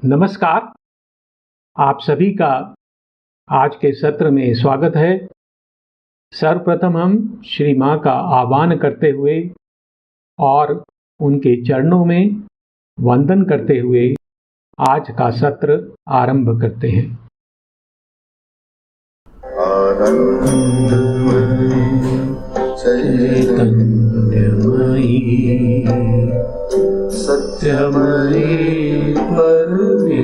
नमस्कार। आप सभी का आज के सत्र में स्वागत है। सर्वप्रथम हम श्री माँ का आह्वान करते हुए और उनके चरणों में वंदन करते हुए आज का सत्र आरंभ करते हैं। चैतन्यमयी सत्यमयी परमे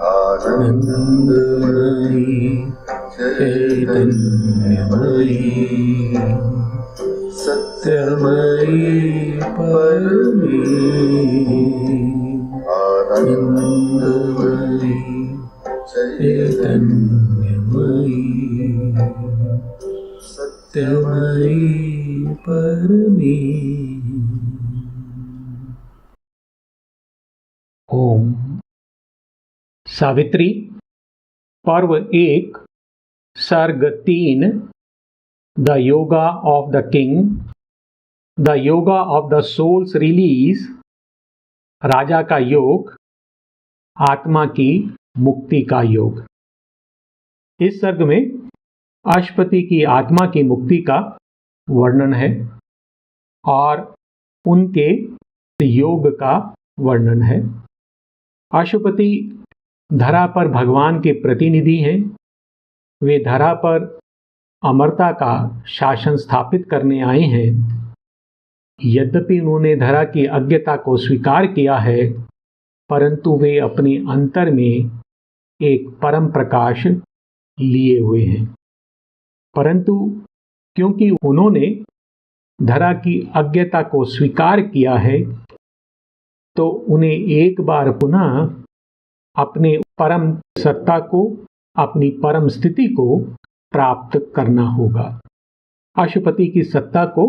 आनंदमयी चैतन्यमयी सत्यमयी परमे आनंदमयी चैतन्यमयी सत्यमयी परमे। ओम। सावित्री पर्व 1 सर्ग 3 the yoga of the king, the yoga of the souls release, राजा का योग, आत्मा की मुक्ति का योग। इस सर्ग में अश्वपति की आत्मा की मुक्ति का वर्णन है और उनके योग का वर्णन है। अश्वपति धरा पर भगवान के प्रतिनिधि हैं। वे धरा पर अमरता का शासन स्थापित करने आए हैं। यद्यपि उन्होंने धरा की अज्ञता को स्वीकार किया है, परंतु वे अपने अंतर में एक परम प्रकाश लिए हुए हैं। परंतु क्योंकि उन्होंने धरा की अज्ञता को स्वीकार किया है, तो उन्हें एक बार पुनः अपने परम सत्ता को, अपनी परम स्थिति को प्राप्त करना होगा। अश्वपति की सत्ता को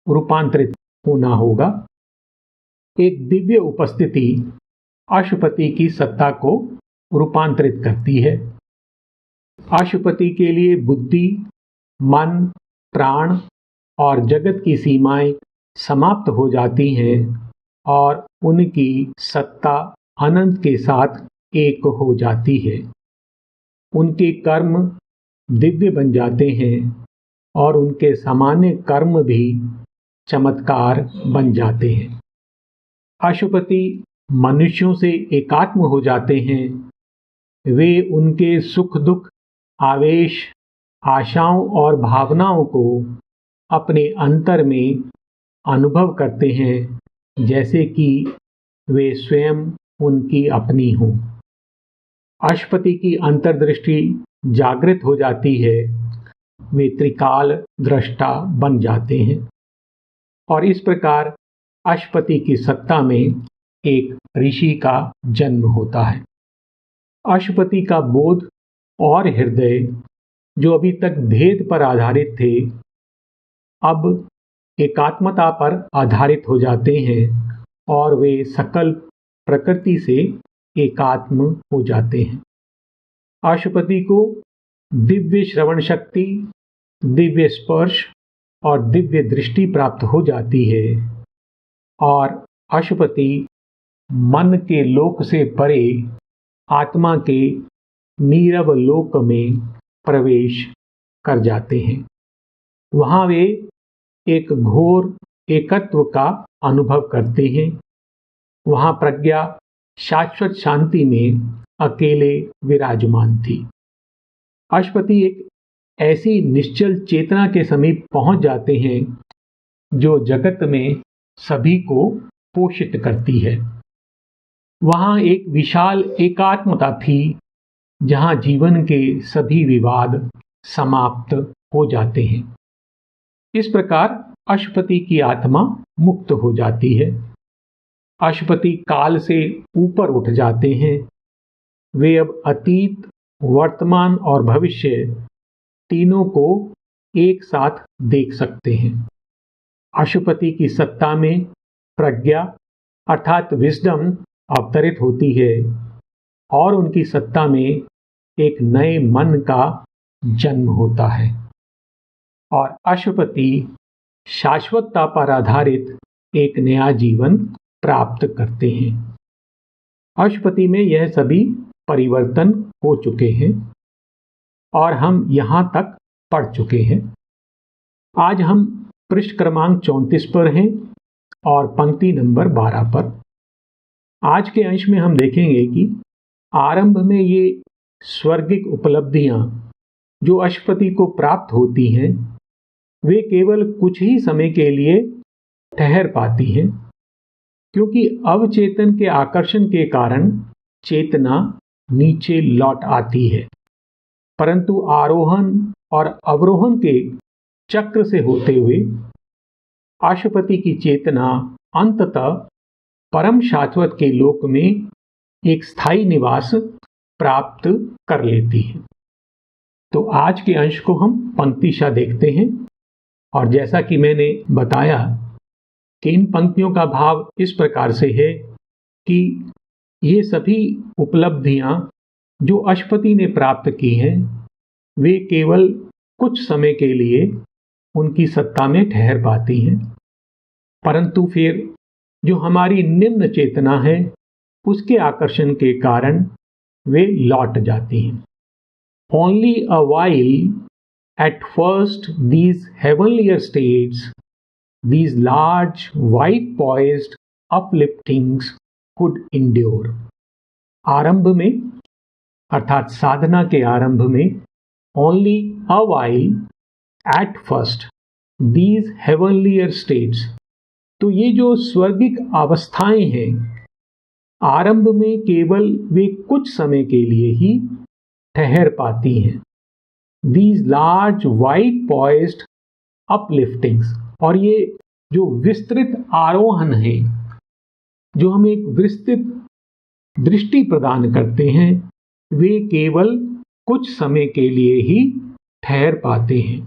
रूपांतरित होना होगा। एक दिव्य उपस्थिति अश्वपति की सत्ता को रूपांतरित करती है। अश्वपति के लिए बुद्धि, मन, प्राण और जगत की सीमाएं समाप्त हो जाती हैं और उनकी सत्ता अनंत के साथ एक हो जाती है। उनके कर्म दिव्य बन जाते हैं और उनके सामान्य कर्म भी चमत्कार बन जाते हैं। अश्वपति मनुष्यों से एकात्म हो जाते हैं। वे उनके सुख दुख, आवेश, आशाओं और भावनाओं को अपने अंतर में अनुभव करते हैं, जैसे कि वे स्वयं उनकी अपनी हों। अश्वपति की अंतर्दृष्टि जागृत हो जाती है। वे त्रिकाल दृष्टा बन जाते हैं और इस प्रकार अश्वपति की सत्ता में एक ऋषि का जन्म होता है। अश्वपति का बोध और हृदय, जो अभी तक भेद पर आधारित थे, अब एकात्मता पर आधारित हो जाते हैं और वे सकल प्रकृति से एकात्म हो जाते हैं। अश्वपति को दिव्य श्रवण शक्ति, दिव्य स्पर्श और दिव्य दृष्टि प्राप्त हो जाती है और अश्वपति मन के लोक से परे आत्मा के नीरव लोक में प्रवेश कर जाते हैं। वहाँ वे एक घोर एकत्व का अनुभव करते हैं। वहाँ प्रज्ञा शाश्वत शांति में अकेले विराजमान थी। अश्वपति एक ऐसी निश्चल चेतना के समीप पहुंच जाते हैं जो जगत में सभी को पोषित करती है। वहाँ एक विशाल एकात्मता थी जहाँ जीवन के सभी विवाद समाप्त हो जाते हैं। इस प्रकार अश्वपति की आत्मा मुक्त हो जाती है। अश्वपति काल से ऊपर उठ जाते हैं। वे अब अतीत, वर्तमान और भविष्य तीनों को एक साथ देख सकते हैं। अश्वपति की सत्ता में प्रज्ञा अर्थात विजडम अवतरित होती है और उनकी सत्ता में एक नए मन का जन्म होता है और अश्वपति शाश्वतता पर आधारित एक नया जीवन प्राप्त करते हैं। अशुपति में यह सभी परिवर्तन हो चुके हैं और हम यहाँ तक पढ़ चुके हैं। आज हम पृष्ठ क्रमांक 34 पर हैं और पंक्ति नंबर 12 पर। आज के अंश में हम देखेंगे कि आरंभ में ये स्वर्गिक उपलब्धियां जो अशुपति को प्राप्त होती हैं वे केवल कुछ ही समय के लिए ठहर पाती हैं, क्योंकि अवचेतन के आकर्षण के कारण चेतना नीचे लौट आती है, परंतु आरोहण और अवरोहण के चक्र से होते हुए अशुपति की चेतना अंततः परम शाश्वत के लोक में एक स्थायी निवास प्राप्त कर लेती है। तो आज के अंश को हम पंक्तिशः देखते हैं और जैसा कि मैंने बताया कि इन पंक्तियों का भाव इस प्रकार से है कि ये सभी उपलब्धियां जो अशुपति ने प्राप्त की हैं वे केवल कुछ समय के लिए उनकी सत्ता में ठहर पाती हैं, परंतु फिर जो हमारी निम्न चेतना है उसके आकर्षण के कारण वे लौट जाती हैं। Only a while at first these heavenlier states, these large white poised upliftings could endure. आरंभ में अर्थात साधना के आरंभ में only a while at first these heavenlier states, तो ये जो स्वर्गिक अवस्थाएं हैं आरंभ में केवल वे कुछ समय के लिए ही ठहर पाती हैं। These large white poised upliftings, और ये जो विस्तृत आरोहण है जो हमें एक विस्तृत दृष्टि प्रदान करते हैं वे केवल कुछ समय के लिए ही ठहर पाते हैं।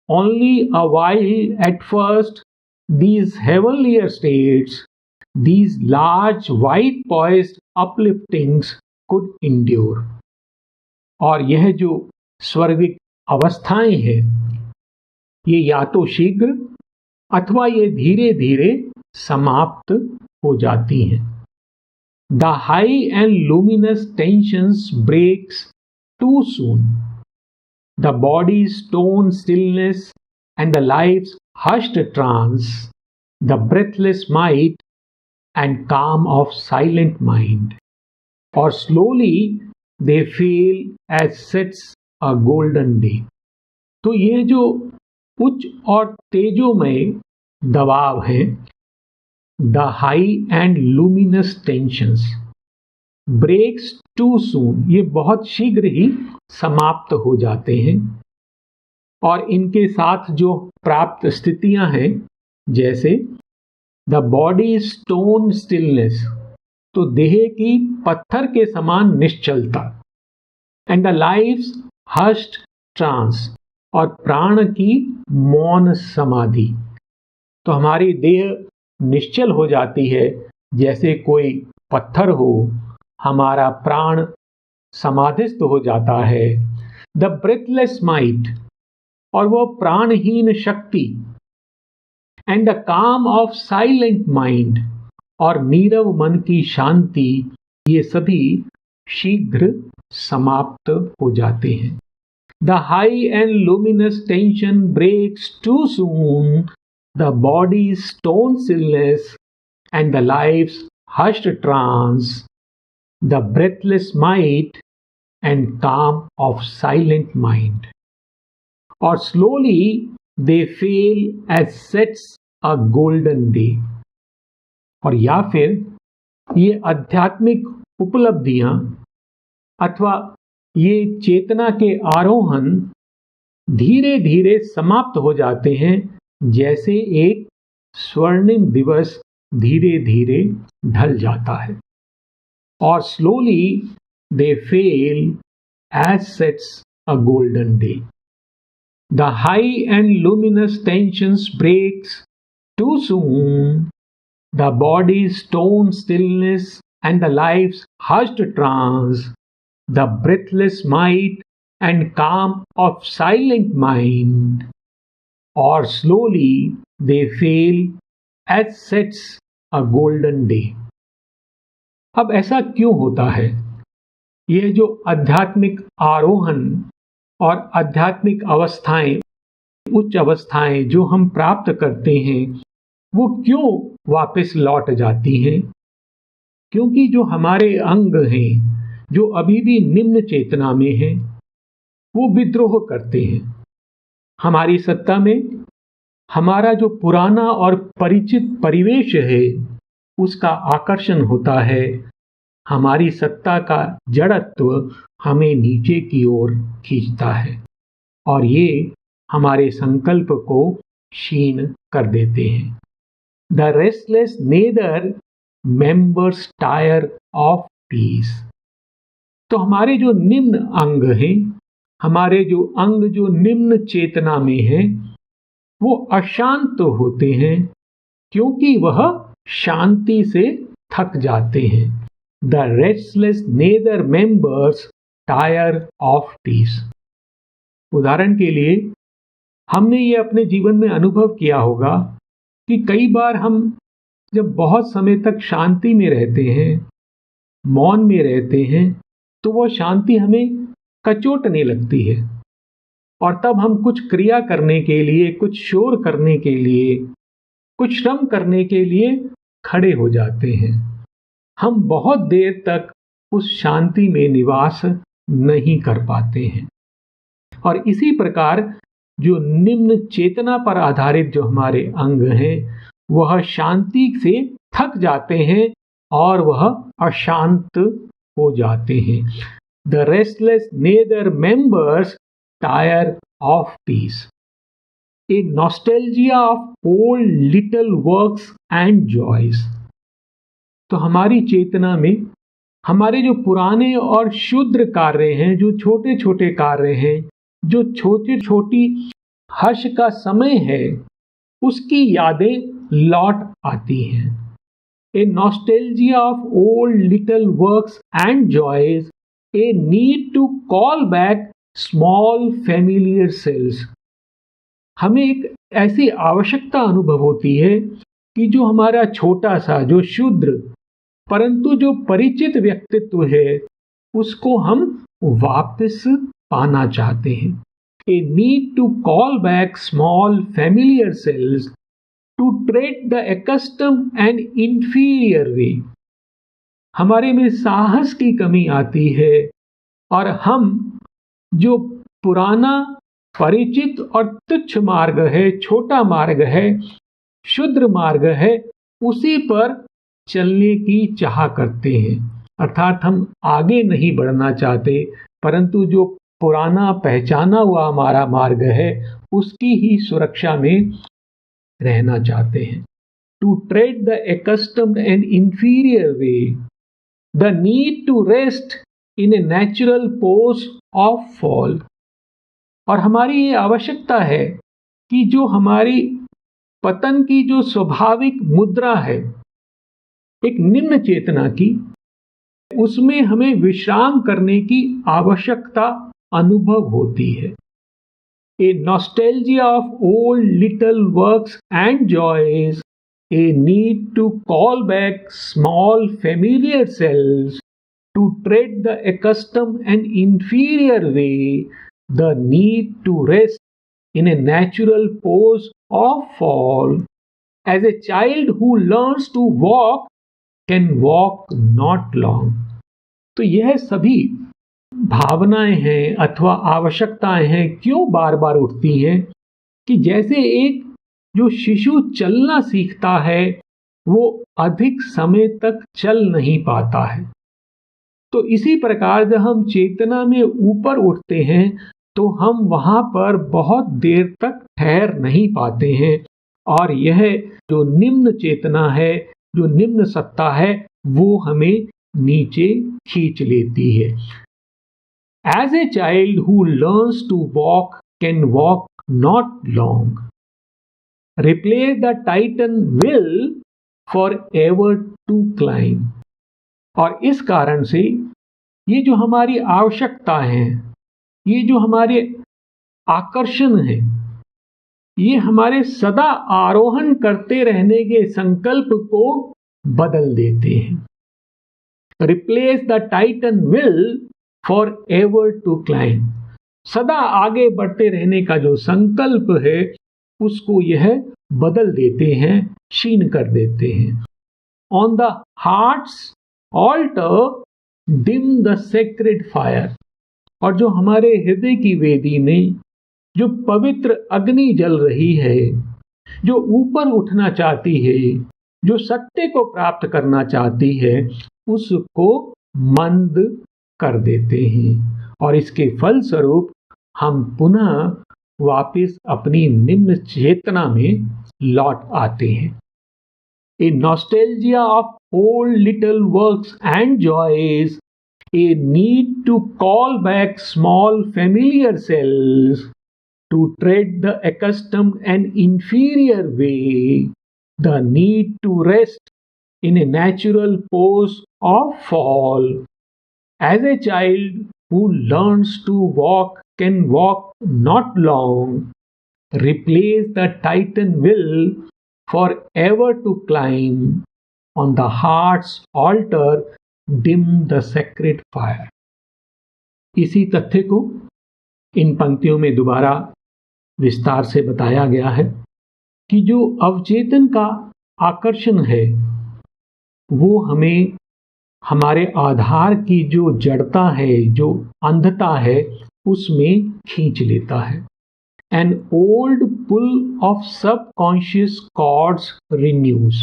Only a while at first these heavenlier states, these large white poised upliftings could endure. और यह जो स्वर्गिक अवस्थाएं हैं ये या तो शीघ्र अथवा ये धीरे धीरे समाप्त हो जाती हैं। The high and luminous tensions breaks too soon. The body's stone stillness and the life's hushed trance, the breathless might and calm of silent mind, or slowly they fail as sets a golden day. तो ये जो उच्च और तेजोमय दबाव है, the high and luminous tensions breaks too soon, ये बहुत शीघ्र ही समाप्त हो जाते हैं और इनके साथ जो प्राप्त स्थितियां हैं जैसे द बॉडी स्टोन स्टिलनेस, तो देह की पत्थर के समान निश्चलता, and the life's hushed trance, और प्राण की मौन समाधि, तो हमारी देह निश्चल हो जाती है जैसे कोई पत्थर हो, हमारा प्राण समाधिस्थ हो जाता है। द ब्रेथलेस माइट, और वो प्राणहीन शक्ति, एंड द काम ऑफ साइलेंट माइंड, और नीरव मन की शांति, ये सभी शीघ्र समाप्त हो जाते हैं। The high and luminous tension breaks too soon, the body stone stillness and the life's hushed trance, the breathless might and calm of silent mind, or slowly they fail as sets a golden day. और या फिर ये आध्यात्मिक उपलब्धियां अथवा ये चेतना के आरोहण धीरे धीरे समाप्त हो जाते हैं जैसे एक स्वर्णिम दिवस धीरे धीरे ढल जाता है। और slowly they fail as sets a golden day. The high and luminous tensions breaks too soon, the body's stone stillness and the life's hushed trance, the breathless might and calm of silent mind, or slowly they fail as sets a golden day. अब ऐसा क्यों होता है? यह जो आध्यात्मिक आरोहण और आध्यात्मिक अवस्थाएं, उच्च अवस्थाएं जो हम प्राप्त करते हैं, वो क्यों वापस लौट जाती हैं? क्योंकि जो हमारे अंग हैं, जो अभी भी निम्न चेतना में हैं, वो विद्रोह करते हैं। हमारी सत्ता में हमारा जो पुराना और परिचित परिवेश है, उसका आकर्षण होता है। हमारी सत्ता का जड़त्व हमें नीचे की ओर खींचता है और ये हमारे संकल्प को क्षीण कर देते हैं। The restless nether members tire of peace. तो हमारे जो निम्न अंग हैं, हमारे जो अंग जो निम्न चेतना में हैं, वो अशांत होते हैं क्योंकि वह शांति से थक जाते हैं। The restless nether members tire of peace. उदाहरण के लिए हमने ये अपने जीवन में अनुभव किया होगा कि कई बार हम जब बहुत समय तक शांति में रहते हैं, मौन में रहते हैं, तो वह शांति हमें कचोटने लगती है और तब हम कुछ क्रिया करने के लिए, कुछ शोर करने के लिए, कुछ श्रम करने के लिए खड़े हो जाते हैं। हम बहुत देर तक उस शांति में निवास नहीं कर पाते हैं। और इसी प्रकार जो निम्न चेतना पर आधारित जो हमारे अंग हैं, वह शांति से थक जाते हैं और वह अशांत हो जाते हैं। The restless nether members tire of peace. A nostalgia of old little works and joys. तो हमारी चेतना में हमारे जो पुराने और क्षुद्र कार्य हैं, जो छोटे छोटे कार्य हैं, जो छोटी छोटी हर्ष का समय है, उसकी यादें लौट आती हैं। A nostalgia of old little works and joys, a need to call back small familiar cells. हमें एक ऐसी आवश्यकता अनुभव होती है कि जो हमारा छोटा सा, जो शुद्र परंतु जो परिचित व्यक्तित्व है, उसको हम वापस पाना चाहते हैं। A need to call back small familiar cells to trade the accustomed and inferior way. हमारे में साहस की कमी आती है और हम जो पुराना परिचित और तुच्छ मार्ग है, छोटा मार्ग है, शुद्र मार्ग है, उसी पर चलने की चाह करते हैं। अर्थात हम आगे नहीं बढ़ना चाहते, परंतु जो पुराना पहचाना हुआ हमारा मार्ग है, उसकी ही सुरक्षा में रहना चाहते हैं। To trade the accustomed and inferior way, the need to rest in a natural pose of fall. और हमारी ये आवश्यकता है कि जो हमारी पतन की जो स्वाभाविक मुद्रा है, एक निम्न चेतना की, उसमें हमें विश्राम करने की आवश्यकता अनुभव होती है। A nostalgia of old little works and joys, a need to call back small familiar cells to trade the accustomed and inferior way, the need to rest in a natural pose of fall, as a child who learns to walk can walk not long। तो यह सभी भावनाएं हैं अथवा आवश्यकताएं हैं, क्यों बार बार उठती हैं कि जैसे एक जो शिशु चलना सीखता है, वो अधिक समय तक चल नहीं पाता है। तो इसी प्रकार जब हम चेतना में ऊपर उठते हैं, तो हम वहां पर बहुत देर तक ठहर नहीं पाते हैं और यह जो निम्न चेतना है, जो निम्न सत्ता है, वो हमें नीचे खींच लेती है। As a child who learns to walk can walk not long, replace the titan will for ever to climb. और इस कारण से ये जो हमारी आवश्यकता है, ये जो हमारे आकर्षण है, ये हमारे सदा आरोहण करते रहने के संकल्प को बदल देते हैं। Replace the titan will for ever to climb. सदा आगे बढ़ते रहने का जो संकल्प है उसको यह बदल देते हैं, क्षीण कर देते हैं। On the heart's altar dim the sacred fire. और जो हमारे हृदय की वेदी में जो पवित्र अग्नि जल रही है, जो ऊपर उठना चाहती है, जो सत्य को प्राप्त करना चाहती है, उसको मंद कर देते हैं। और इसके फलस्वरूप हम पुनः वापस अपनी निम्न चेतना में लौट आते हैं। A nostalgia of old little works and joys, a need to call back small familiar selves, to tread the accustomed and inferior way, the need to rest in a natural pose of fall. As a child who learns to walk can walk not long, replace the titan will forever to climb, on the heart's altar dim the sacred fire। इसी तथ्य को इन पंक्तियों में दोबारा विस्तार से बताया गया है कि जो अवचेतन का आकर्षण है वो हमें हमारे आधार की जो जड़ता है, जो अंधता है, उसमें खींच लेता है। An old pull of subconscious chords renews।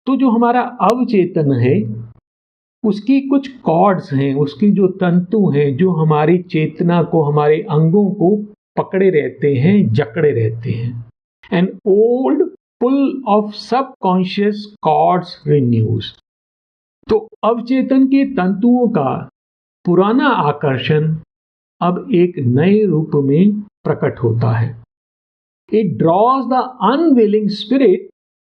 तो जो हमारा अवचेतन है उसकी कुछ कॉर्ड्स हैं, उसकी जो तंतु हैं जो हमारी चेतना को, हमारे अंगों को पकड़े रहते हैं, जकड़े रहते हैं। An old pull of subconscious chords renews। तो अवचेतन के तंतुओं का पुराना आकर्षण अब एक नए रूप में प्रकट होता है। It draws the unwilling spirit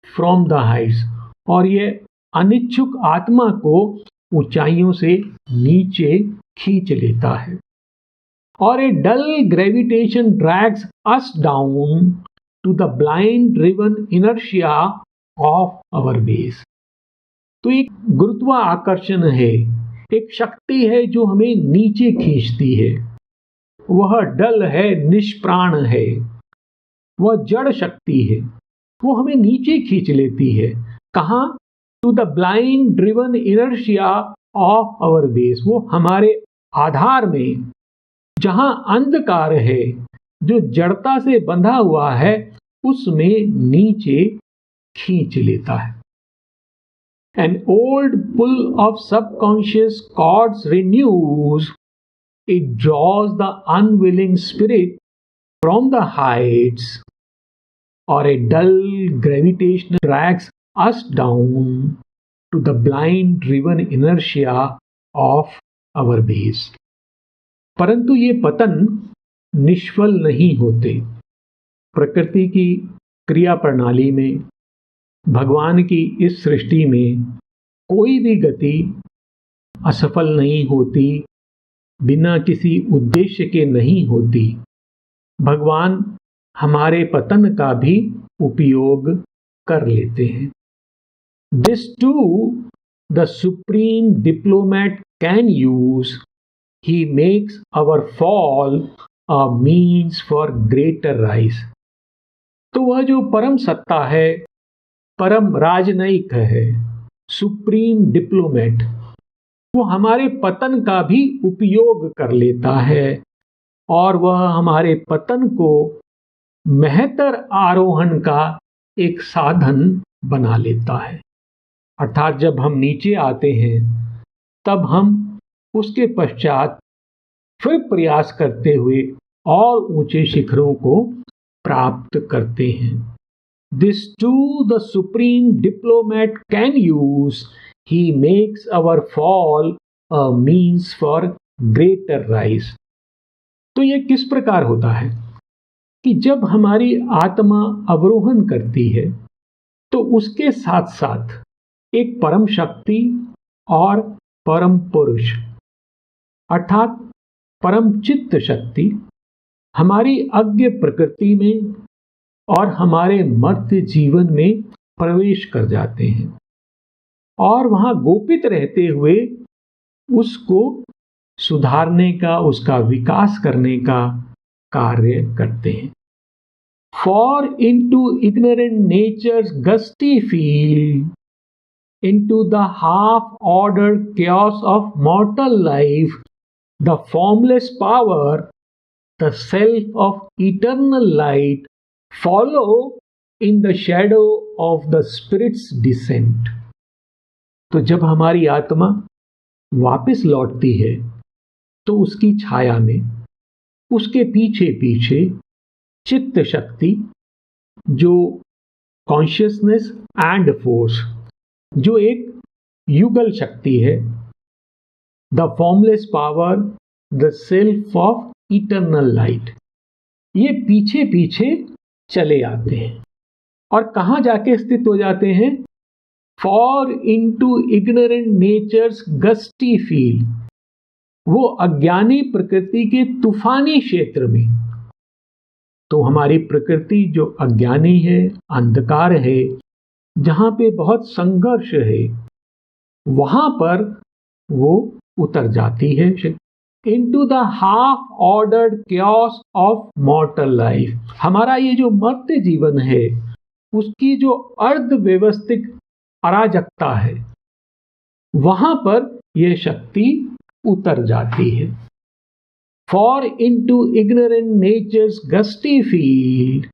from the heights। और ये अनिच्छुक आत्मा को ऊंचाइयों से नीचे खींच लेता है। और a dull gravitation drags us down to the blind driven inertia of our base। तो एक गुरुत्वाकर्षण है, एक शक्ति है जो हमें नीचे खींचती है। वह डल है, निष्प्राण है, वह जड़ शक्ति है, वो हमें नीचे खींच लेती है। कहाँ? To the blind driven inertia of our base. वो हमारे आधार में जहां अंधकार है, जो जड़ता से बंधा हुआ है, उसमें नीचे खींच लेता है। An old pull of subconscious chords renews। It draws the unwilling spirit from the heights, or a dull gravitation drags us down to the blind driven inertia of our base। परंतु ये पतन निष्फल नहीं होते। प्रकृति की क्रिया प्रणाली में, भगवान की इस सृष्टि में कोई भी गति असफल नहीं होती, बिना किसी उद्देश्य के नहीं होती। भगवान हमारे पतन का भी उपयोग कर लेते हैं। This too the supreme diplomat can use। He makes our fall a means for greater rise। तो वह जो परम सत्ता है, परम राजनयिक है, सुप्रीम डिप्लोमेट, वो हमारे पतन का भी उपयोग कर लेता है और वह हमारे पतन को महतर आरोहण का एक साधन बना लेता है। अर्थात जब हम नीचे आते हैं तब हम उसके पश्चात फिर प्रयास करते हुए और ऊंचे शिखरों को प्राप्त करते हैं। This too the supreme diplomat can use। He makes our fall a means for greater rise। तो यह किस प्रकार होता है कि जब हमारी आत्मा अवरोहण करती है तो उसके साथ साथ एक परम शक्ति और परम पुरुष अर्थात परम चित्त शक्ति हमारी अज्ञ प्रकृति में और हमारे मर्त्य जीवन में प्रवेश कर जाते हैं और वहां गोपित रहते हुए उसको सुधारने का, उसका विकास करने का कार्य करते हैं। For into ignorant nature's gusty field, into the half-ordered chaos of mortal life, the formless power, the self of eternal light, follow in the shadow of the Spirit's descent. तो जब हमारी आत्मा वापस लौटती है तो उसकी छाया में, उसके पीछे पीछे चित्त शक्ति, जो कॉन्शियसनेस एंड फोर्स, जो एक युगल शक्ति है, the formless power, the self of eternal light, ये पीछे पीछे चले आते हैं और कहाँ जाके स्थित हो जाते हैं? For into ignorant nature's gusty field, वो अज्ञानी प्रकृति के तूफानी क्षेत्र में। तो हमारी प्रकृति जो अज्ञानी है, अंधकार है, जहां पे बहुत संघर्ष है, वहां पर वो उतर जाती है into the half ordered chaos of मॉर्टल life. हमारा ये जो मर्त्य जीवन है, उसकी जो अर्ध व्यवस्थित अराजकता है, वहां पर यह शक्ति उतर जाती है। For into ignorant nature's gusty field,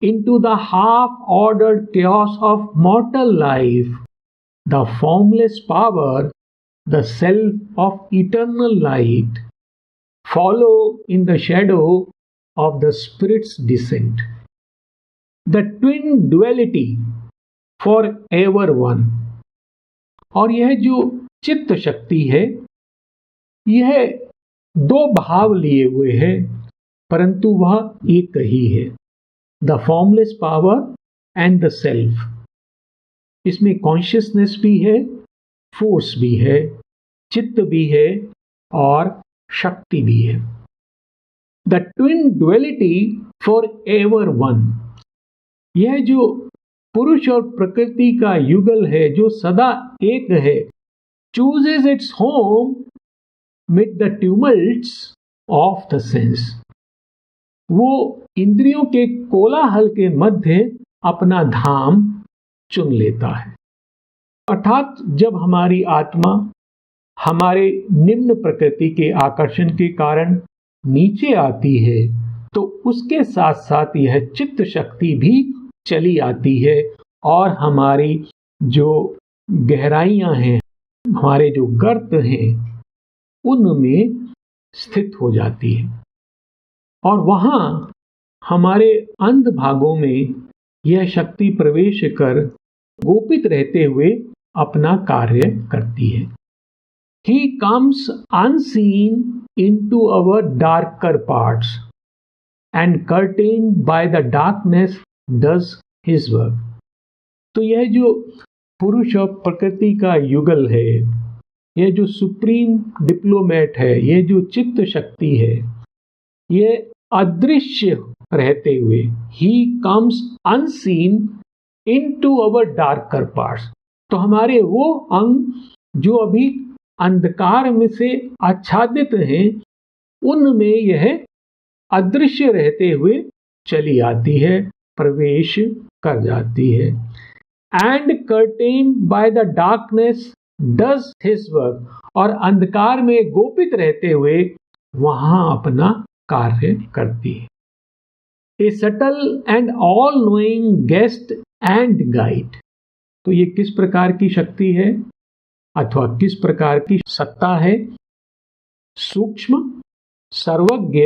into the half-ordered chaos of mortal life, the formless power, the self of eternal light, follow in the shadow of the Spirit's descent. The twin duality, forever one. और यह जो चित्त शक्ति है, यह दो भाव लिए हुए है, परंतु वह एक ही है, the formless power and the self. इसमें कॉन्शियसनेस भी है, फोर्स भी है, चित्त भी है और शक्ति भी है। The twin duality for ever one, यह जो पुरुष और प्रकृति का युगल है, जो सदा एक है, chooses its home With the tumults of the sense, वो इंद्रियों के कोलाहल के मध्य अपना धाम चुन लेता है। अर्थात जब हमारी आत्मा हमारे निम्न प्रकृति के आकर्षण के कारण नीचे आती है, तो उसके साथ साथ यह चित्त शक्ति भी चली आती है और हमारी जो गहराइयां हैं, हमारे जो गर्त हैं, उनमें स्थित हो जाती है और वहां हमारे अंध भागों में यह शक्ति प्रवेश कर गोपित रहते हुए अपना कार्य करती है। He comes unseen into our darker parts and curtained by the darkness does his work. तो यह जो पुरुष और प्रकृति का युगल है, यह जो सुप्रीम डिप्लोमेट है, यह जो चित्त शक्ति है, यह अदृश्य रहते हुए, he comes unseen into our darker parts, तो हमारे वो अंग जो अभी अंधकार में से आच्छादित हैं, उनमें यह अदृश्य रहते हुए चली आती है, प्रवेश कर जाती है। And curtained by the darkness does his work, और अंधकार में गोपित रहते हुए वहां अपना कार्य करती है। ए subtle and all knowing guest and guide, तो ये किस प्रकार की शक्ति है अथवा किस प्रकार की सत्ता है? सूक्ष्म, सर्वज्ञ,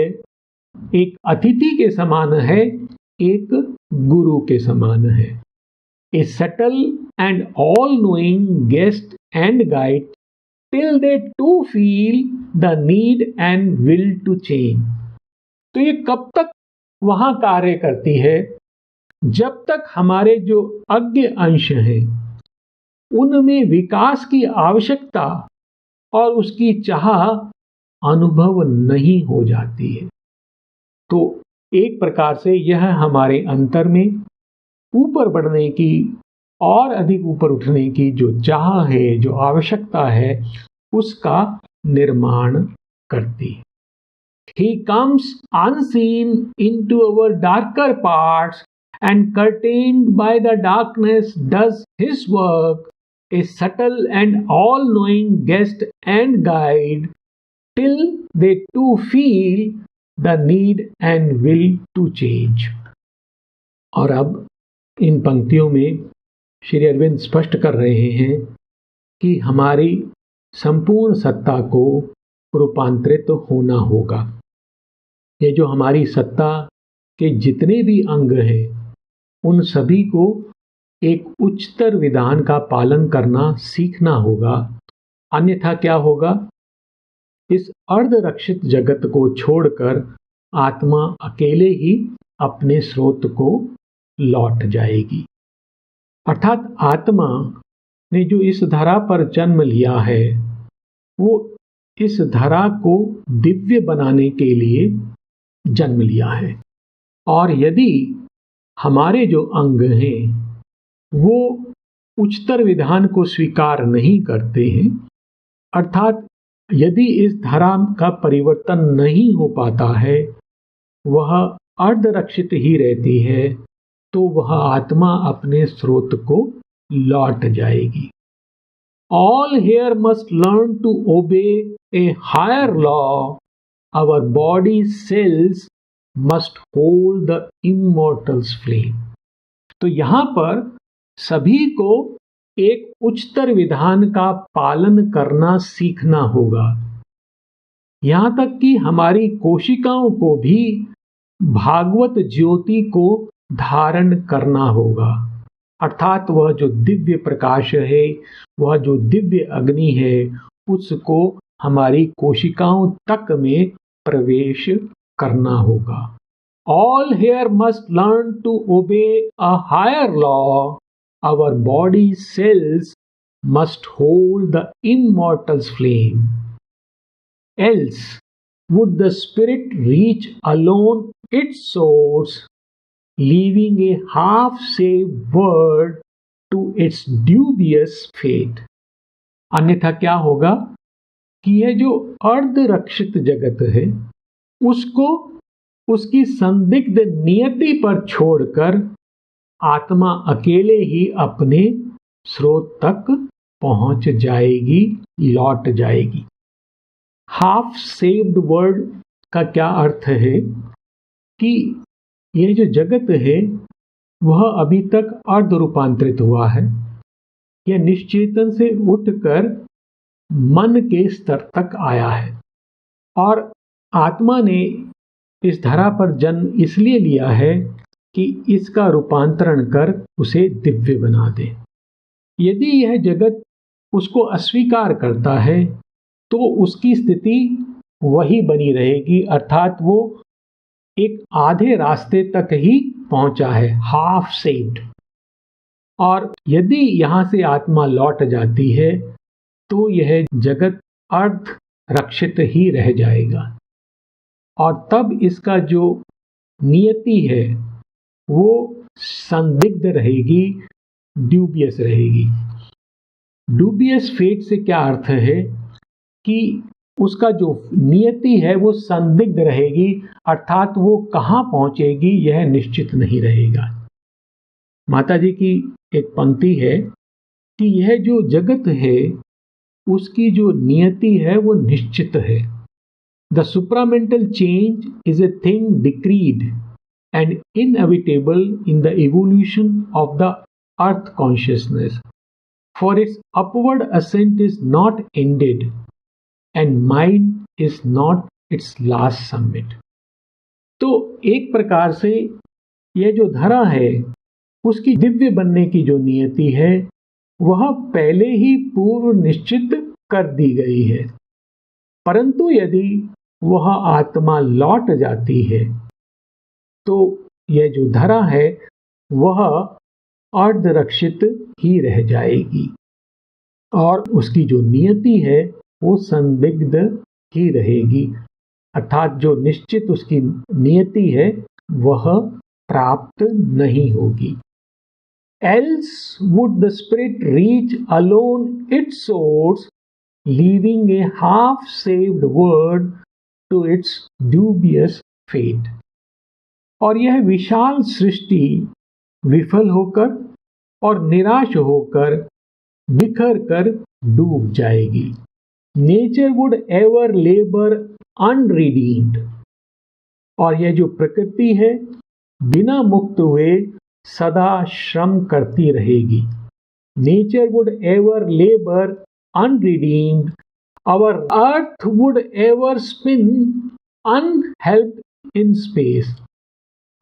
एक अतिथि के समान है, एक गुरु के समान है। ए subtle and all knowing guest and guide till they too feel the need and will to change. तो ये कब तक वहां कार्य करती है? जब तक हमारे जो अज्ञ अंश हैं, उनमें विकास की आवश्यकता और उसकी चाह अनुभव नहीं हो जाती है। तो एक प्रकार से यह हमारे अंतर में ऊपर बढ़ने की और अधिक ऊपर उठने की जो चाह है, जो आवश्यकता है, उसका निर्माण करती है। He comes unseen into our darker parts and curtained by the darkness does his work, a subtle and all-knowing guest and guide, till they too feel the need and will to change. और अब इन पंक्तियों में श्री अरविंद स्पष्ट कर रहे हैं कि हमारी संपूर्ण सत्ता को रूपांतरित होना होगा। ये जो हमारी सत्ता के जितने भी अंग हैं, उन सभी को एक उच्चतर विधान का पालन करना सीखना होगा। अन्यथा क्या होगा? इस अर्धरक्षित जगत को छोड़कर आत्मा अकेले ही अपने स्रोत को लौट जाएगी। अर्थात आत्मा ने जो इस धरा पर जन्म लिया है, वो इस धरा को दिव्य बनाने के लिए जन्म लिया है। और यदि हमारे जो अंग हैं वो उच्चतर विधान को स्वीकार नहीं करते हैं, अर्थात यदि इस धरा का परिवर्तन नहीं हो पाता है, वह अर्धरक्षित ही रहती है, तो वह आत्मा अपने स्रोत को लौट जाएगी। All here must learn to obey a higher law. Our body cells must hold the immortal's flame. तो यहाँ पर सभी को एक उच्चतर विधान का पालन करना सीखना होगा। यहाँ तक कि हमारी कोशिकाओं को भी भागवत ज्योति को धारण करना होगा। अर्थात वह जो दिव्य प्रकाश है, वह जो दिव्य अग्नि है, उसको हमारी कोशिकाओं तक में प्रवेश करना होगा। All here must learn to obey a higher law. Our body cells must hold the immortal's flame. Else would the spirit reach alone its source, leaving a half-saved word to its dubious fate. अन्यथा क्या होगा कि यह जो अर्धरक्षित जगत है, उसको उसकी संदिग्ध नियति पर छोड़कर आत्मा अकेले ही अपने स्रोत तक पहुंच जाएगी, लौट जाएगी। हाफ सेव्ड वर्ड का क्या अर्थ है कि यह जो जगत है वह अभी तक अर्ध रूपांतरित हुआ है। यह निश्चेतन से उठकर मन के स्तर तक आया है और आत्मा ने इस धरा पर जन्म इसलिए लिया है कि इसका रूपांतरण कर उसे दिव्य बना दे। यदि यह जगत उसको अस्वीकार करता है तो उसकी स्थिति वही बनी रहेगी, अर्थात वो एक आधे रास्ते तक ही पहुंचा है, हाफ सेव्ड। और यदि यहाँ से आत्मा लौट जाती है तो यह जगत अर्ध रक्षित ही रह जाएगा और तब इसका जो नियति है वो संदिग्ध रहेगी, ड्यूबियस रहेगी। ड्यूबियस फेट से क्या अर्थ है कि उसका जो नियति है वो संदिग्ध रहेगी, अर्थात वो कहाँ पहुंचेगी यह निश्चित नहीं रहेगा। माता जी की एक पंक्ति है कि यह जो जगत है उसकी जो नियति है वो निश्चित है। The supramental change is a thing decreed and inevitable in the evolution of the earth consciousness, for its upward ascent is not ended and mind is not its last summit. तो एक प्रकार से यह जो धरा है उसकी दिव्य बनने की जो नियति है वह पहले ही पूर्व निश्चित कर दी गई है, परंतु यदि वह आत्मा लौट जाती है तो यह जो धरा है वह अर्धरक्षित ही रह जाएगी और उसकी जो नियति है वो संदिग्ध ही रहेगी, अर्थात जो निश्चित उसकी नियति है वह प्राप्त नहीं होगी। else would the spirit reach alone its source, leaving a half-saved word to its dubious fate. और यह विशाल सृष्टि विफल होकर और निराश होकर बिखर कर डूब जाएगी. Nature would ever labour unredeemed. और यह जो प्रकृति है बिना मुक्त हुए सदा श्रम करती रहेगी. Nature would ever labour unredeemed. Our earth would ever spin unhelped in space.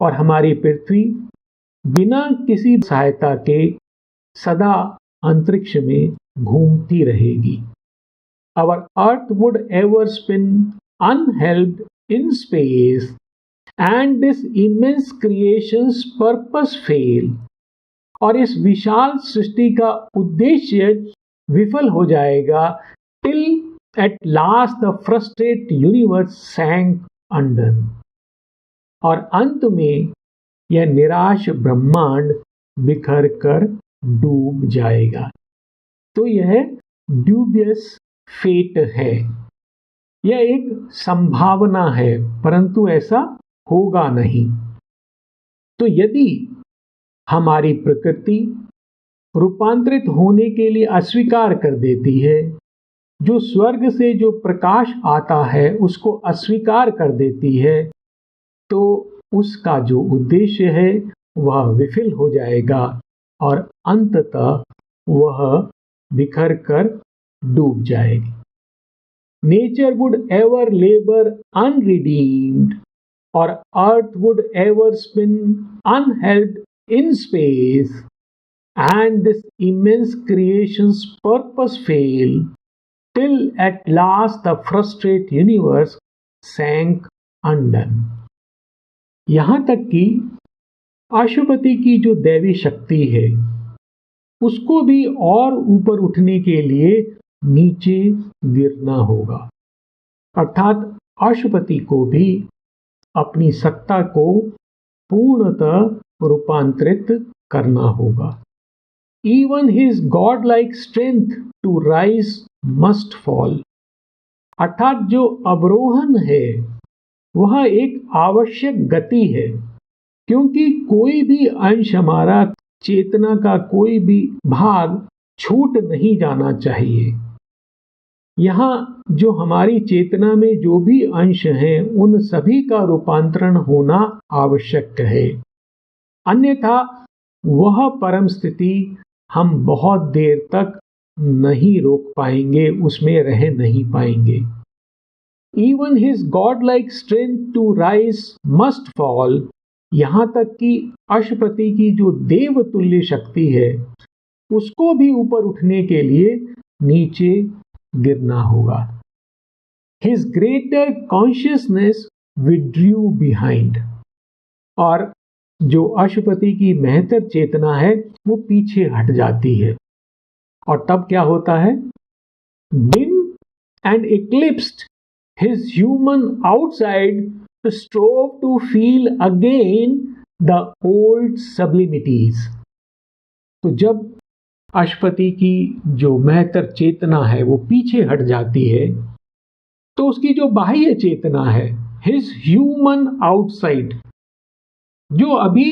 और हमारी पृथ्वी बिना किसी सहायता के सदा अंतरिक्ष में घूमती रहेगी. Our earth would ever spin unhelped in space, and this immense creation's purpose fail. और इस विशाल सृष्टि का उद्देश्य विफल हो जाएगा till at last the frustrate universe sank undone. और अंत में यह निराश ब्रह्मांड बिखर कर डूब जाएगा. तो यह ड्यूबियस फेट है. यह एक संभावना है, परंतु ऐसा होगा नहीं. तो यदि हमारी प्रकृति रूपांतरित होने के लिए अस्वीकार कर देती है, जो स्वर्ग से जो प्रकाश आता है उसको अस्वीकार कर देती है, तो उसका जो उद्देश्य है वह विफल हो जाएगा और अंततः वह बिखर कर डूब जाएगी. Nature would ever labour unredeemed और earth would ever spin unhelped in space, and this immense creation's purpose fail till at last the frustrate universe sank undone. यहां तक कि अशुपति की जो दैवी शक्ति है उसको भी और ऊपर उठने के लिए नीचे गिरना होगा. अर्थात अशुपति को भी अपनी सत्ता को पूर्णतः रूपांतरित करना होगा. Even his godlike strength to rise must fall. अर्थात जो अवरोहन है वह एक आवश्यक गति है, क्योंकि कोई भी अंश हमारा चेतना का कोई भी भाग छूट नहीं जाना चाहिए. यहाँ जो हमारी चेतना में जो भी अंश हैं उन सभी का रूपांतरण होना आवश्यक है. अन्यथा वह परम स्थिति हम बहुत देर तक नहीं रोक पाएंगे, उसमें रह नहीं पाएंगे. Even his godlike strength to rise must fall. यहाँ तक कि अशुपति की जो देवतुल्य शक्ति है उसको भी ऊपर उठने के लिए नीचे गिरना होगा. His greater consciousness withdrew behind. और जो अशुपति की महत्तर चेतना है वो पीछे हट जाती है. और तब क्या होता है? Dim and eclipsed, his human outside strove to feel again the old sublimities. तो जब अशुपति की जो महत्तर चेतना है वो पीछे हट जाती है तो उसकी जो बाह्य चेतना है, his human outside, जो अभी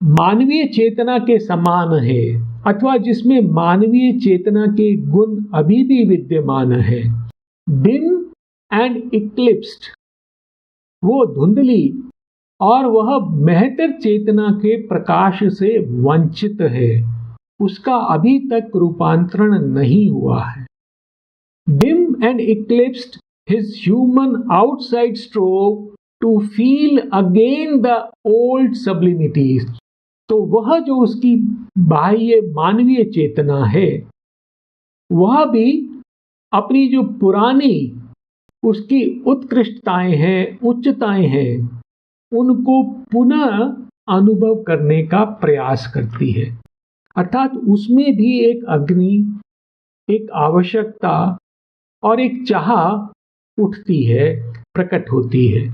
मानवीय चेतना के समान है अथवा जिसमें मानवीय चेतना के गुण अभी भी विद्यमान है, dim and eclipsed, वो धुंधली और वह महत्तर चेतना के प्रकाश से वंचित है, उसका अभी तक रूपांतरण नहीं हुआ है. Dim and eclipsed, his human outside strove to feel again the old sublimities. तो वह जो उसकी बाह्य मानवीय चेतना है वह भी अपनी जो पुरानी उसकी उत्कृष्टताएं हैं, उच्चताएं हैं, उनको पुनः अनुभव करने का प्रयास करती है. अर्थात उसमें भी एक अग्नि, एक आवश्यकता और एक चाह उठती है, प्रकट होती है.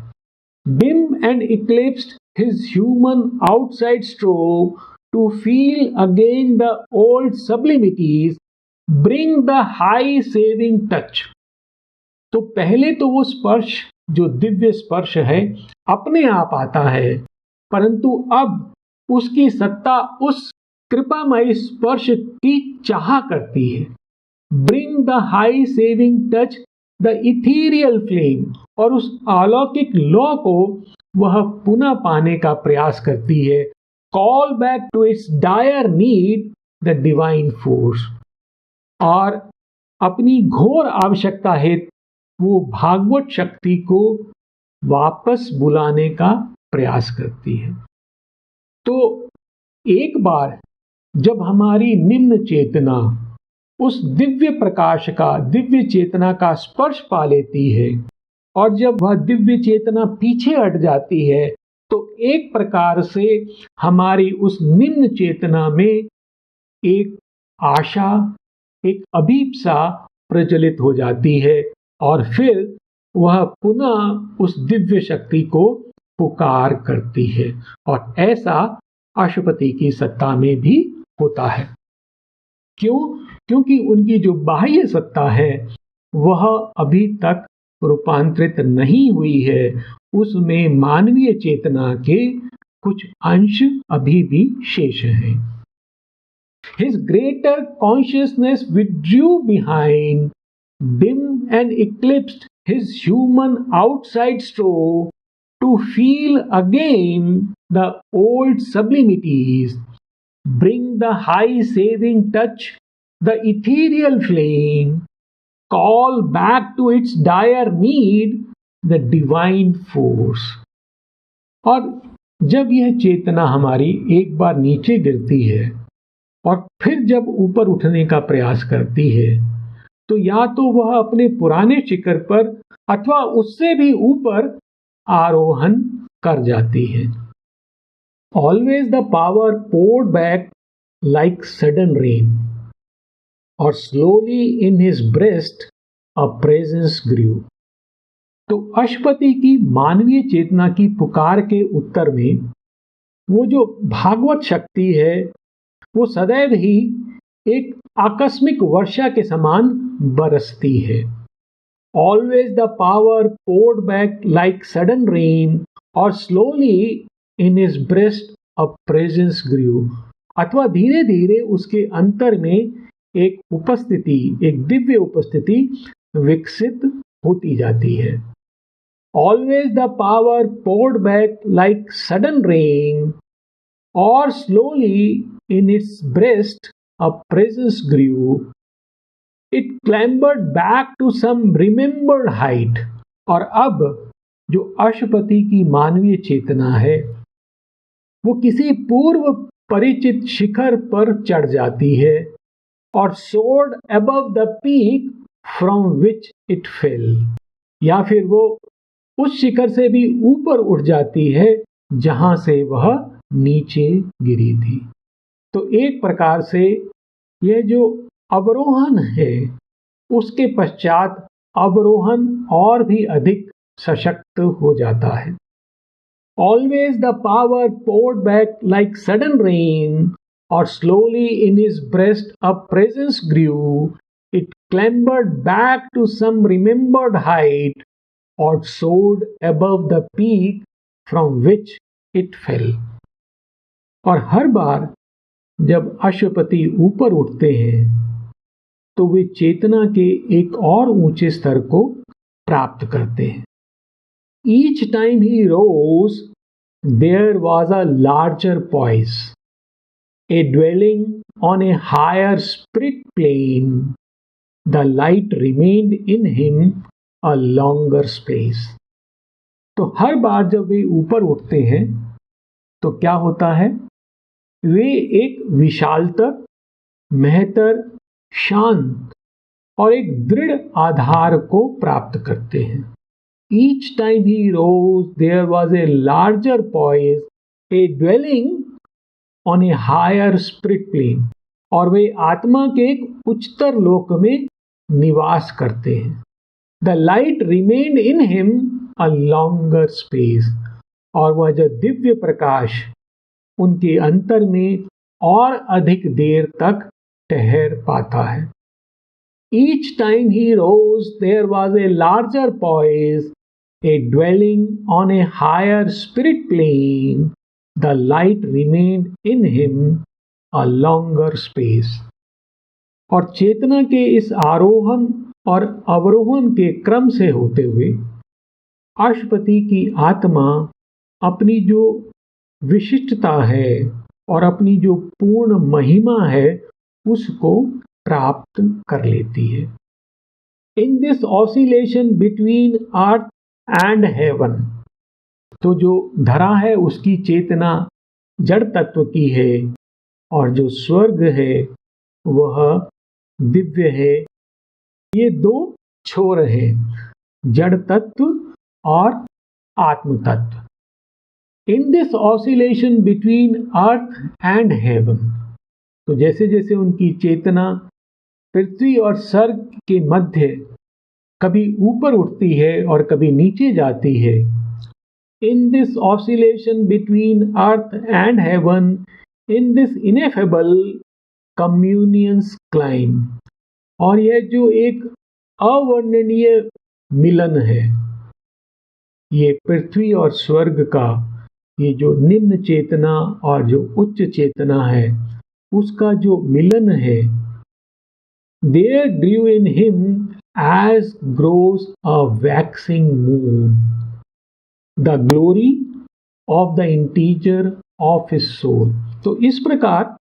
Dim and eclipsed, his human outside strove to feel again the old sublimities, bring the high saving touch. तो पहले तो वो स्पर्श जो दिव्य स्पर्श है अपने आप आता है, परंतु अब उसकी सत्ता उस कृपामय स्पर्श की चाह करती है। Bring the high saving touch the ethereal flame, और उस अलौकिक लौ को वह पुनः पाने का प्रयास करती है। Call back to its dire need the divine force, और अपनी घोर आवश्यकता है वो भागवत शक्ति को वापस बुलाने का प्रयास करती है। तो एक बार जब हमारी निम्न चेतना उस दिव्य प्रकाश का, दिव्य चेतना का स्पर्श पा लेती है, और जब वह दिव्य चेतना पीछे हट जाती है, तो एक प्रकार से हमारी उस निम्न चेतना में एक आशा, एक अभीप्सा प्रज्वलित हो जाती है, और फिर वह पुनः उस दिव्य शक्ति को पुकार करती है। और ऐसा अशुपति की सत्ता में भी होता है। क्यों? क्योंकि उनकी जो बाह्य सत्ता है वह अभी तक रूपांतरित नहीं हुई है, उसमें मानवीय चेतना के कुछ अंश अभी भी शेष हैं। His greater consciousness withdrew behind, dim and eclipsed his human outside store to feel again the old sublimities, bring the high saving touch, the ethereal flame, call back to its dire need the divine force. और जब यह चेतना हमारी एक बार नीचे गिरती है और फिर जब ऊपर उठने का प्रयास करती है, तो या तो वह अपने पुराने शिखर पर अथवा उससे भी ऊपर आरोहण कर जाती है। Always the power poured back like sudden rain, और slowly in his breast a presence grew. तो अशुपति की मानवीय चेतना की पुकार के उत्तर में वो जो भागवत शक्ति है वो सदैव ही एक आकस्मिक वर्षा के समान बरसती है। Always the power poured back like sudden rain, और slowly in his breast a presence grew, अथवा धीरे धीरे उसके अंतर में एक उपस्थिति, एक दिव्य उपस्थिति विकसित होती जाती है। Always the power poured back like sudden rain, or slowly in its breast a presence grew. It clambered back to some remembered height. और अब जो अशुपति की मानवीय चेतना है वो किसी पूर्व परिचित शिखर पर चढ़ जाती है और soared above the peak from which it fell, या फिर वो उस शिखर से भी ऊपर उठ जाती है जहां से वह नीचे गिरी थी। तो एक प्रकार से यह जो अवरोहन है उसके पश्चात अवरोहन और भी अधिक सशक्त हो जाता है। Always the power poured back like sudden rain, or slowly in his breast a presence grew. It clambered back to some remembered height, or soared above the peak from which it fell. और हर बार जब अशुपति ऊपर उठते हैं तो वे चेतना के एक और ऊंचे स्तर को प्राप्त करते हैं। Each time he rose, there was a larger poise, a dwelling on a higher spirit plane. The light remained in him a longer space. तो हर बार जब वे ऊपर उठते हैं तो क्या होता है, वे एक विशालतर, महतर, शांत और एक दृढ़ आधार को प्राप्त करते हैं। Each time he rose, there was a larger poise, a dwelling on a higher spirit plane. और वे आत्मा के एक उच्चतर लोक में निवास करते हैं। The light remained in him a longer space. और वह जो दिव्य प्रकाश उनके अंतर में और अधिक देर तक ठहर पाता है। Each time he rose, there was a larger poise, a dwelling on a higher spirit plane. The light remained in him a longer space. और चेतना के इस आरोहण और अवरोहण के क्रम से होते हुए अशुपति की आत्मा अपनी जो विशिष्टता है और अपनी जो पूर्ण महिमा है उसको प्राप्त कर लेती है। In this oscillation between earth and haven, तो जो धरा है उसकी चेतना जड़ तत्व की है और जो स्वर्ग है वह दिव्य है। ये दो छोर हैं, जड़ तत्व और आत्म तत्व। इन this oscillation between earth and haven, तो जैसे जैसे उनकी चेतना पृथ्वी और स्वर्ग के मध्य कभी ऊपर उठती है और कभी नीचे जाती है। In this oscillation between earth and heaven, in this ineffable communion's clime, और यह जो एक अवर्णनीय मिलन है, ये पृथ्वी और स्वर्ग का, ये जो निम्न चेतना और जो उच्च चेतना है उसका जो मिलन है, there grew in him as grows a waxing moon the glory of the integer of his soul। तो इस प्रकार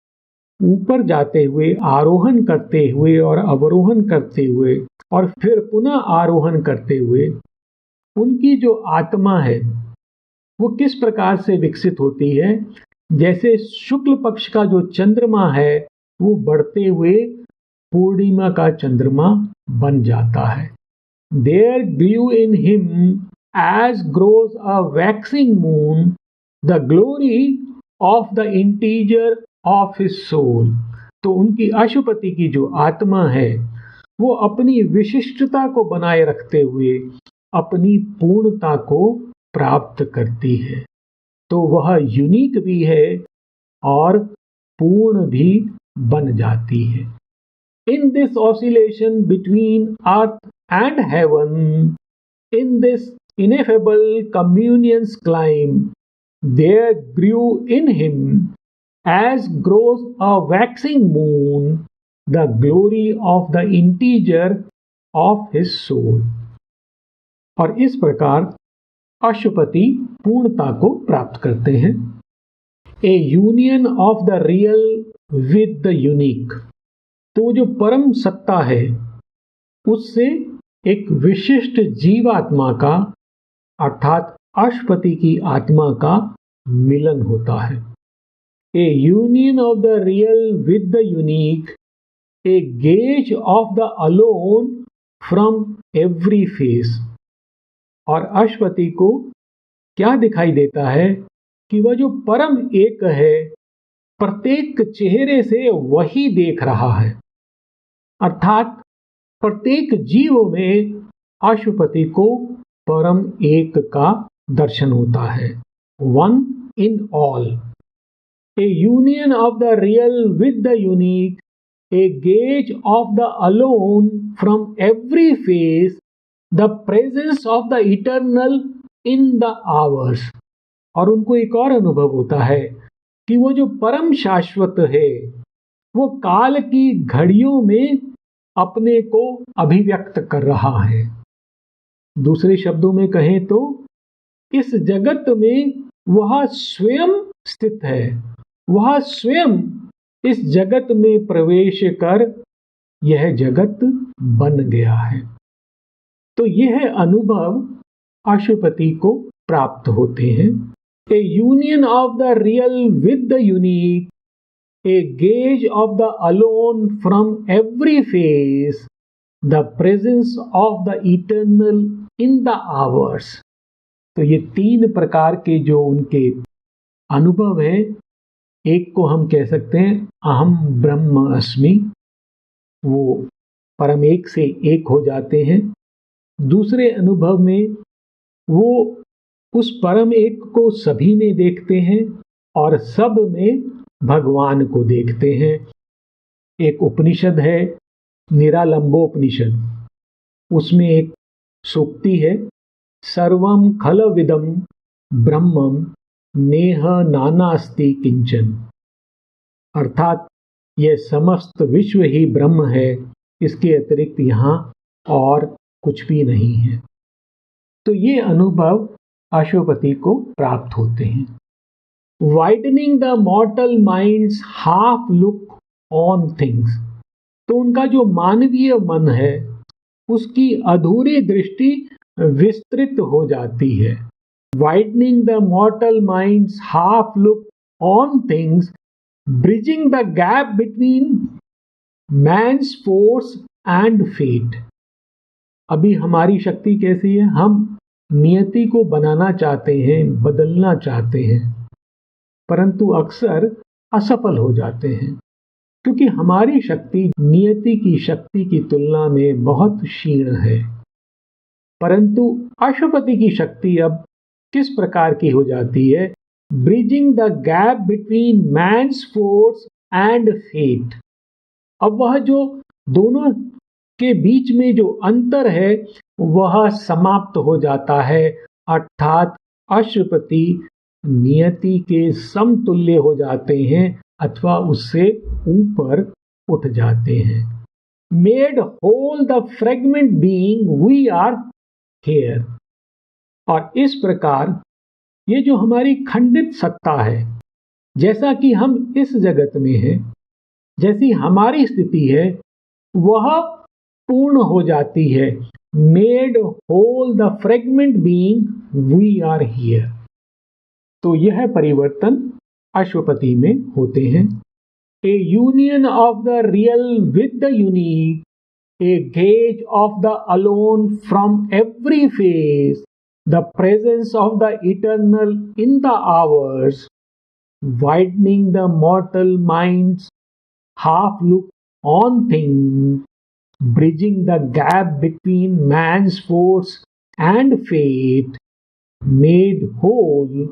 ऊपर जाते हुए, आरोहण करते हुए और अवरोहण करते हुए और फिर पुनः आरोहण करते हुए उनकी जो आत्मा है वो किस प्रकार से विकसित होती है, जैसे शुक्ल पक्ष का जो चंद्रमा है वो बढ़ते हुए पूर्णिमा का चंद्रमा बन जाता है। There grew in him as grows a waxing moon the glory of the integer of his soul। तो उनकी अशुपति की जो आत्मा है वो अपनी विशिष्टता को बनाए रखते हुए अपनी पूर्णता को प्राप्त करती है। तो वह यूनिक भी है और पूर्ण भी बन जाती है। In this oscillation between earth and heaven, in this ineffable communion's climb, there grew in him, as grows a waxing moon, the glory of the integer of his soul। और इस प्रकार अशुपति पूर्णता को प्राप्त करते हैं। A union of the real with the unique, तो जो परम सत्ता है उससे एक विशिष्ट जीवात्मा का अर्थात अशुपति की आत्मा का मिलन होता है। ए union of the real with the unique, a gaze of the alone from every face. और अशुपति को क्या दिखाई देता है कि वह जो परम एक है प्रत्येक चेहरे से वही देख रहा है, अर्थात प्रत्येक जीव में अशुपति को परम एक का दर्शन होता है। One in all, A union of the real with the unique, a gaze of the alone from every face, the presence of the eternal in the hours. और उनको एक और अनुभव होता है कि वो जो परम शाश्वत है वो काल की घड़ियों में अपने को अभिव्यक्त कर रहा है। दूसरे शब्दों में कहें तो इस जगत में वह स्वयं स्थित है, वह स्वयं इस जगत में प्रवेश कर यह जगत बन गया है। तो यह अनुभव अशुपति को प्राप्त होते हैं। A union of the real with the unique, a gaze of the alone from every face, the presence of the eternal in the hours। तो ये तीन प्रकार के जो उनके अनुभव हैं, एक को हम कह सकते हैं अहम ब्रह्म अस्मि, वो परम एक से एक हो जाते हैं। दूसरे अनुभव में वो उस परम एक को सभी में देखते हैं और सब में भगवान को देखते हैं। एक उपनिषद है निरालंबोपनिषद, उसमें एक सूक्ति है, सर्वं खलविदं ब्रह्मं नेह नानास्ति किंचन, अर्थात यह समस्त विश्व ही ब्रह्म है, इसके अतिरिक्त यहाँ और कुछ भी नहीं है। तो ये अनुभव अश्वपति को प्राप्त होते हैं। Widening the mortal mind's half look on things, तो उनका जो मानवीय मन है उसकी अधूरी दृष्टि विस्तृत हो जाती है। Widening the mortal mind's half look on things, bridging the gap between man's force and fate. अभी हमारी शक्ति कैसी है, हम नियति को बनाना चाहते हैं, बदलना चाहते हैं, परंतु अक्सर असफल हो जाते हैं, क्योंकि हमारी शक्ति नियति की शक्ति की तुलना में बहुत क्षीण है। परंतु अश्वपति की शक्ति अब किस प्रकार की हो जाती है, bridging the gap between man's force and fate. अब वह जो दोनों के बीच में जो अंतर है वह समाप्त हो जाता है, अर्थात अश्वपति नियति के समतुल्य हो जाते हैं अथवा उससे ऊपर उठ जाते हैं। Made whole the fragment being we are here. और इस प्रकार ये जो हमारी खंडित सत्ता है, जैसा कि हम इस जगत में हैं, जैसी हमारी स्थिति है वह पूर्ण हो जाती है। Made whole the fragment being we are here. तो यह परिवर्तन अश्वपति में होते हैं। A union of the real with the unique, a gaze of the alone from every face, the presence of the eternal in the hours, widening the mortal mind's half look on things, bridging the gap between man's force and fate, made whole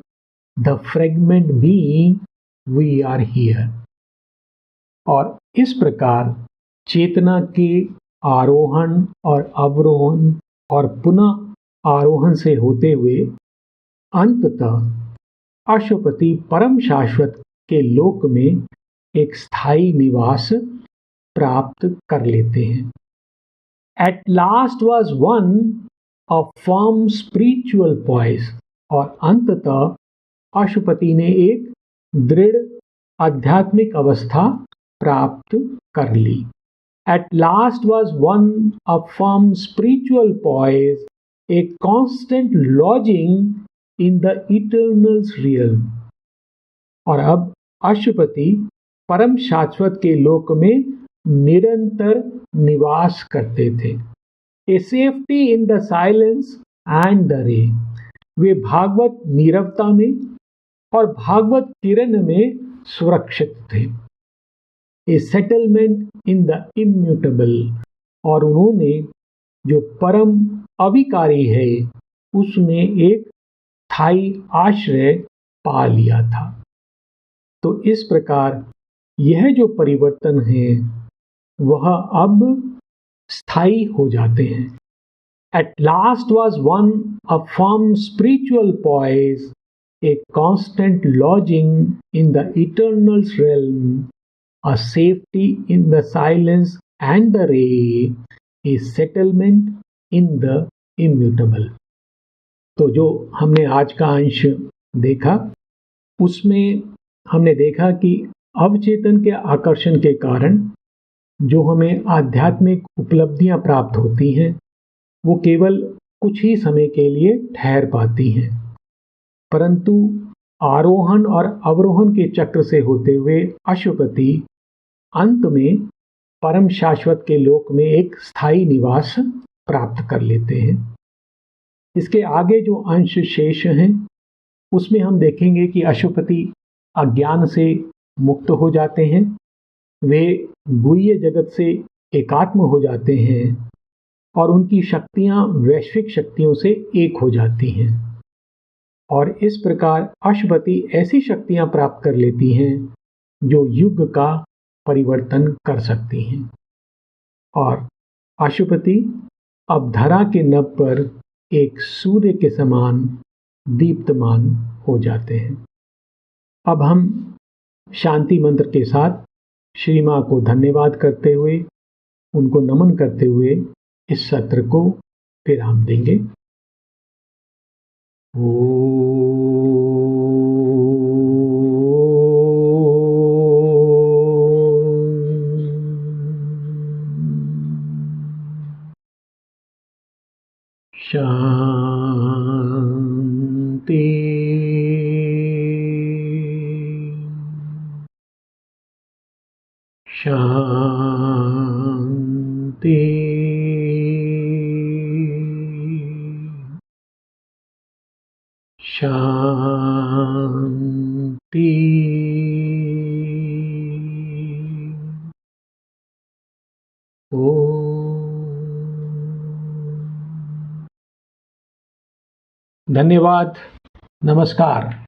the fragment being we are here। और इस प्रकार चेतना के आरोहण और अवरोहण और पुनः आरोहण से होते हुए अंततः अश्वपति परम शाश्वत के लोक में एक स्थायी निवास प्राप्त कर लेते हैं। At last was won a firm spiritual poised, और अंततः अश्वपति ने एक दृढ़ आध्यात्मिक अवस्था प्राप्त कर ली। At last was won a firm spiritual poise, a constant lodging in the eternal's realm. और अब अश्वपति परम शाश्वत के लोक में निरंतर निवास करते थे। A safety in the silence and the ray, वे भागवत नीरवता में और भागवत किरण में सुरक्षित थे। ए सेटलमेंट इन द इम्यूटेबल, और उन्होंने जो परम अविकारी है उसमें एक स्थायी आश्रय पा लिया था। तो इस प्रकार यह जो परिवर्तन है वह अब स्थायी हो जाते हैं। At last was won a firm spiritual poise, a constant lodging in the eternal's realm, a safety in the silence and the ray, a settlement in the immutable. तो जो हमने आज का अंश देखा उसमें हमने देखा कि अवचेतन के आकर्षण के कारण जो हमें आध्यात्मिक उपलब्धियां प्राप्त होती हैं वो केवल कुछ ही समय के लिए ठहर पाती हैं, परंतु आरोहण और अवरोहण के चक्र से होते हुए अश्वपति अंत में परम शाश्वत के लोक में एक स्थायी निवास प्राप्त कर लेते हैं। इसके आगे जो अंश शेष हैं उसमें हम देखेंगे कि अश्वपति अज्ञान से मुक्त हो जाते हैं, वे गुह्य जगत से एकात्म हो जाते हैं और उनकी शक्तियां वैश्विक शक्तियों से एक हो जाती हैं। और इस प्रकार अश्वपति ऐसी शक्तियां प्राप्त कर लेती हैं जो युग का परिवर्तन कर सकती हैं। और अशुपति अब धरा के नभ पर एक सूर्य के समान दीप्तमान हो जाते हैं। अब हम शांति मंत्र के साथ श्री मां को धन्यवाद करते हुए, उनको नमन करते हुए इस सत्र को विराम देंगे। शांति। शांति। शांति। धन्यवाद। नमस्कार।